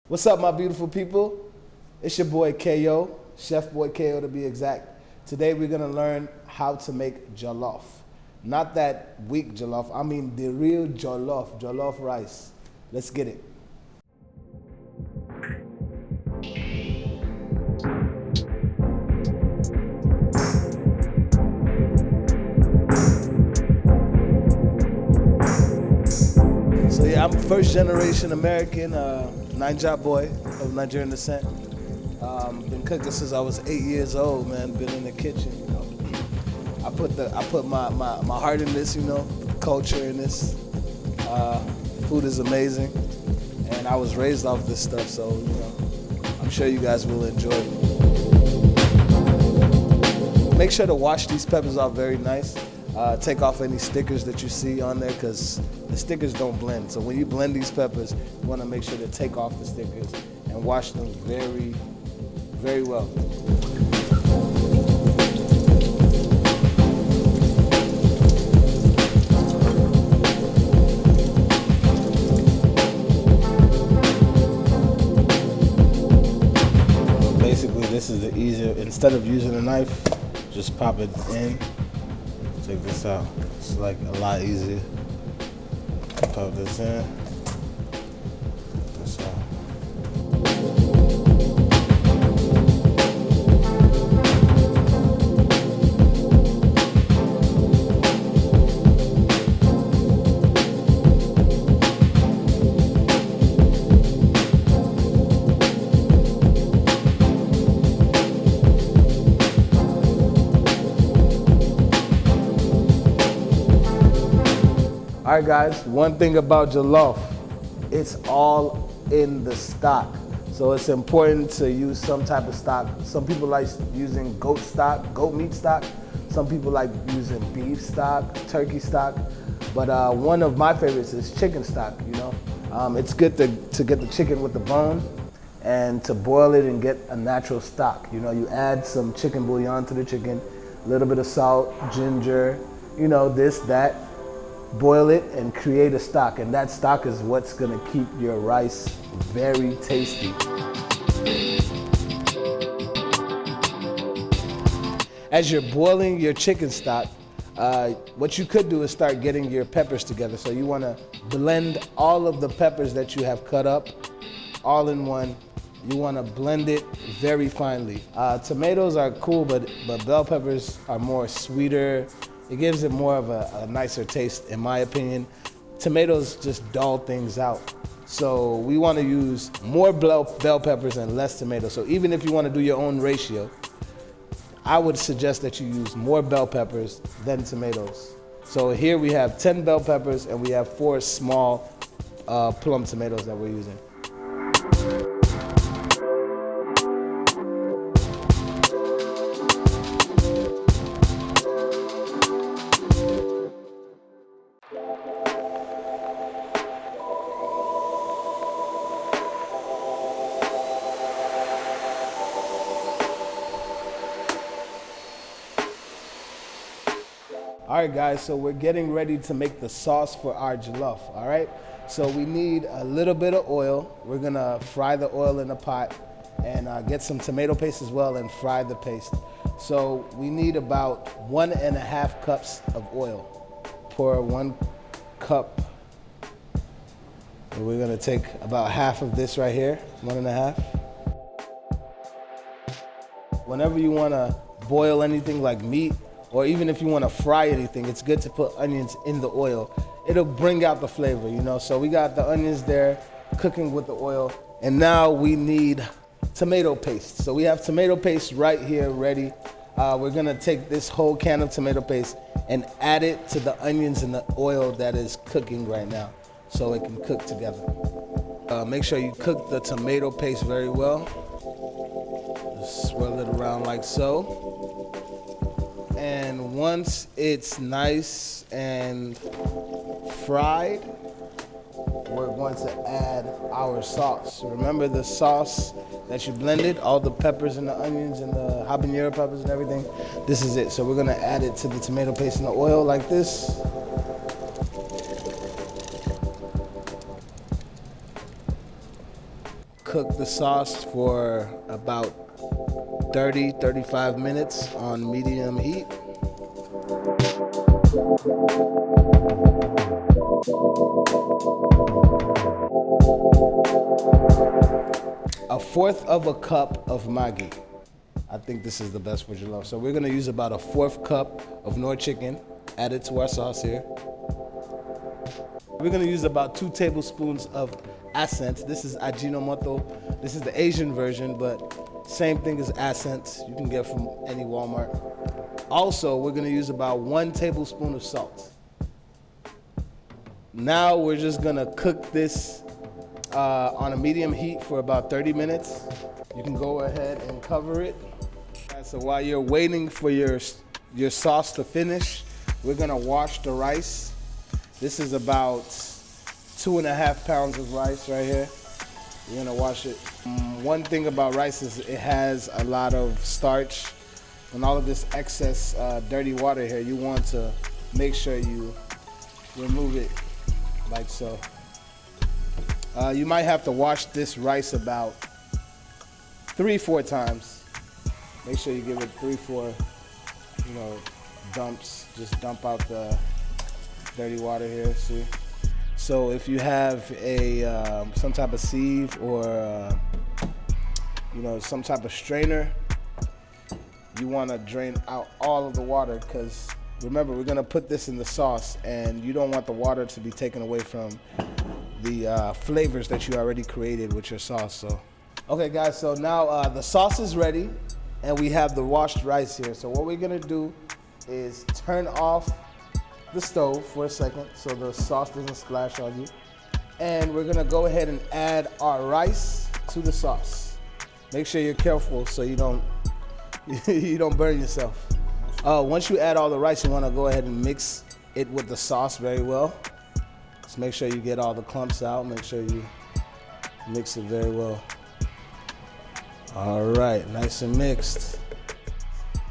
What's up, my beautiful people? It's your boy KO, Chef Boy KO to be exact. Today we're gonna learn how to make jollof. Not that weak jollof, I mean the real jollof rice. Let's get it. So yeah, I'm first generation American, Naija boy of Nigerian descent. Been cooking since I was 8 years old, man. Been in the kitchen, you know. I put my heart in this, you know, culture in this. Food is amazing, and I was raised off this stuff, so you know, I'm sure you guys will enjoy it. Make sure to wash these peppers off very nice. Take off any stickers that you see on there because the stickers don't blend. So when you blend these peppers, you want to make sure to take off the stickers and wash them very, very well. Basically, this is the easier, instead of using a knife, just pop it in. Check this out. It's like a lot easier. Pop this in. That's all. All right, guys, one thing about jollof, it's all in the stock. So it's important to use some type of stock. Some people like using goat meat stock. Some people like using beef stock, turkey stock. But one of my favorites is chicken stock, you know. It's good to get the chicken with the bone and to boil it and get a natural stock. You know, you add some chicken bouillon to the chicken, a little bit of salt, ginger, you know, this, that. Boil it and create a stock, and that stock is what's gonna keep your rice very tasty. As you're boiling your chicken stock, what you could do is start getting your peppers together. So you wanna blend all of the peppers that you have cut up all in one. You wanna blend it very finely. Tomatoes are cool, but bell peppers are more sweeter. It gives it more of a nicer taste, in my opinion. Tomatoes just dull things out. So we want to use more bell peppers and less tomatoes. So even if you want to do your own ratio, I would suggest that you use more bell peppers than tomatoes. So here we have 10 bell peppers and we have 4 small plum tomatoes that we're using. All right, guys, so we're getting ready to make the sauce for our jollof, all right? So we need a little bit of oil. We're gonna fry the oil in a pot and get some tomato paste as well and fry the paste. So we need about 1.5 cups of oil. Pour 1 cup. And we're gonna take about half of this right here, 1.5. Whenever you wanna boil anything like meat, or even if you want to fry anything, it's good to put onions in the oil. It'll bring out the flavor, you know? So we got the onions there cooking with the oil. And now we need tomato paste. So we have tomato paste right here ready. We're gonna take this whole can of tomato paste and add it to the onions and the oil that is cooking right now so it can cook together. Make sure you cook the tomato paste very well. Just swirl it around like so. And once it's nice and fried, we're going to add our sauce. Remember the sauce that you blended, all the peppers and the onions and the habanero peppers and everything? This is it. So we're gonna add it to the tomato paste and the oil like this. cook the sauce for about 30-35 minutes on medium heat. A fourth of a cup of maggi. I think this is the best for jollof. So we're gonna use about a fourth cup of Knorr chicken added to our sauce here. We're gonna use about 2 tablespoons of accent. This is Ajinomoto. This is the Asian version, but same thing as accent. You can get from any Walmart. Also, we're gonna use about 1 tablespoon of salt. Now we're just gonna cook this on a medium heat for about 30 minutes. You can go ahead and cover it. So while you're waiting for your sauce to finish, we're gonna wash the rice. This is about 2.5 pounds of rice right here. You're gonna wash it. One thing about rice is it has a lot of starch, and all of this excess dirty water here, you want to make sure you remove it like so. You might have to wash this rice about 3-4 times. Make sure you give it 3-4, dumps. Just dump out the dirty water here, see? So if you have a some type of sieve or some type of strainer, you want to drain out all of the water, because remember, we're gonna put this in the sauce, and you don't want the water to be taken away from the flavors that you already created with your sauce. So, okay guys, so now the sauce is ready, and we have the washed rice here. So what we're gonna do is turn off the stove for a second so the sauce doesn't splash on you. And we're gonna go ahead and add our rice to the sauce. Make sure you're careful so you don't you don't burn yourself. Once you add all the rice, you wanna go ahead and mix it with the sauce very well. Just make sure you get all the clumps out. Make sure you mix it very well. All right, nice and mixed.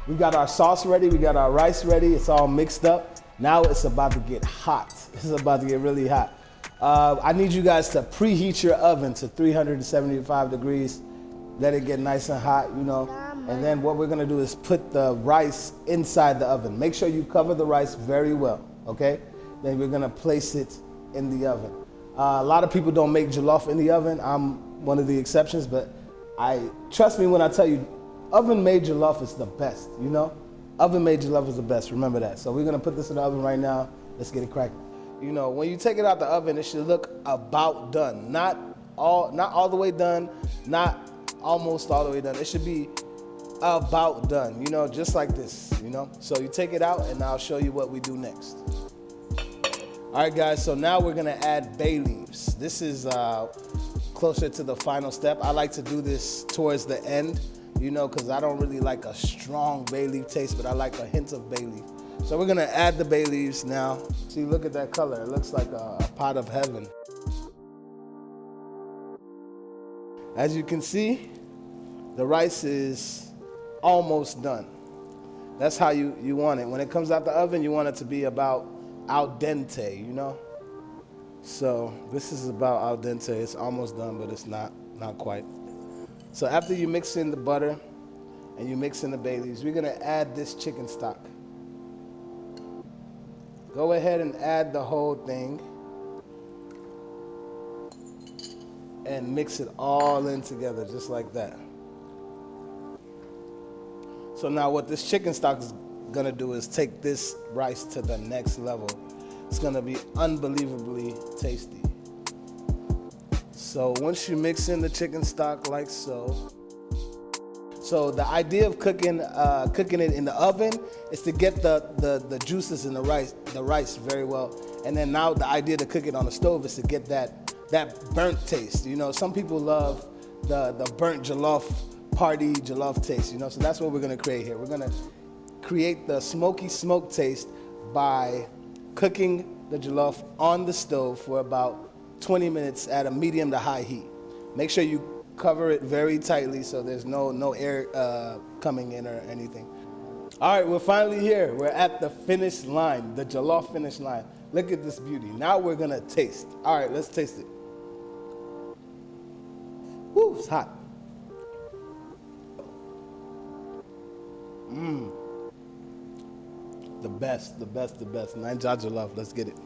We got our sauce ready, we got our rice ready, it's all mixed up. Now it's about to get hot. This is about to get really hot. I need you guys to preheat your oven to 375 degrees. Let it get nice and hot, And then what we're gonna do is put the rice inside the oven. Make sure you cover the rice very well, okay? Then we're gonna place it in the oven. A lot of people don't make jollof in the oven. I'm one of the exceptions, but trust me when I tell you, oven-made jollof is the best, Oven-made jollof is the best, remember that. So we're gonna put this in the oven right now. Let's get it cracking. When you take it out the oven, it should look about done. Not all the way done, not almost all the way done. It should be about done, just like this, So you take it out, and I'll show you what we do next. All right, guys, so now we're gonna add bay leaves. This is closer to the final step. I like to do this towards the end, because I don't really like a strong bay leaf taste, but I like a hint of bay leaf. So we're gonna add the bay leaves now. See, look at that color. It looks like a pot of heaven. As you can see, the rice is almost done. That's how you want it. When it comes out the oven, you want it to be about al dente, So this is about al dente. It's almost done, but it's not quite. So after you mix in the butter and you mix in the bay leaves, we're gonna add this chicken stock. Go ahead and add the whole thing and mix it all in together, just like that. So now what this chicken stock is gonna do is take this rice to the next level. It's gonna be unbelievably tasty. So once you mix in the chicken stock like so. So the idea of cooking it in the oven is to get the juices in the rice very well. And then now the idea to cook it on the stove is to get that burnt taste. Some people love the burnt jollof, party jollof taste, So that's what we're gonna create here. We're gonna create the smoky smoke taste by cooking the jollof on the stove for about 20 minutes at a medium to high heat. Make sure you cover it very tightly so there's no air coming in or anything. All right, we're finally here. We're at the finish line, the jollof finish line. Look at this beauty. Now we're gonna taste. All right, let's taste it. Woo, it's hot. The best, the best, the best. Nine jars of love. Let's get it.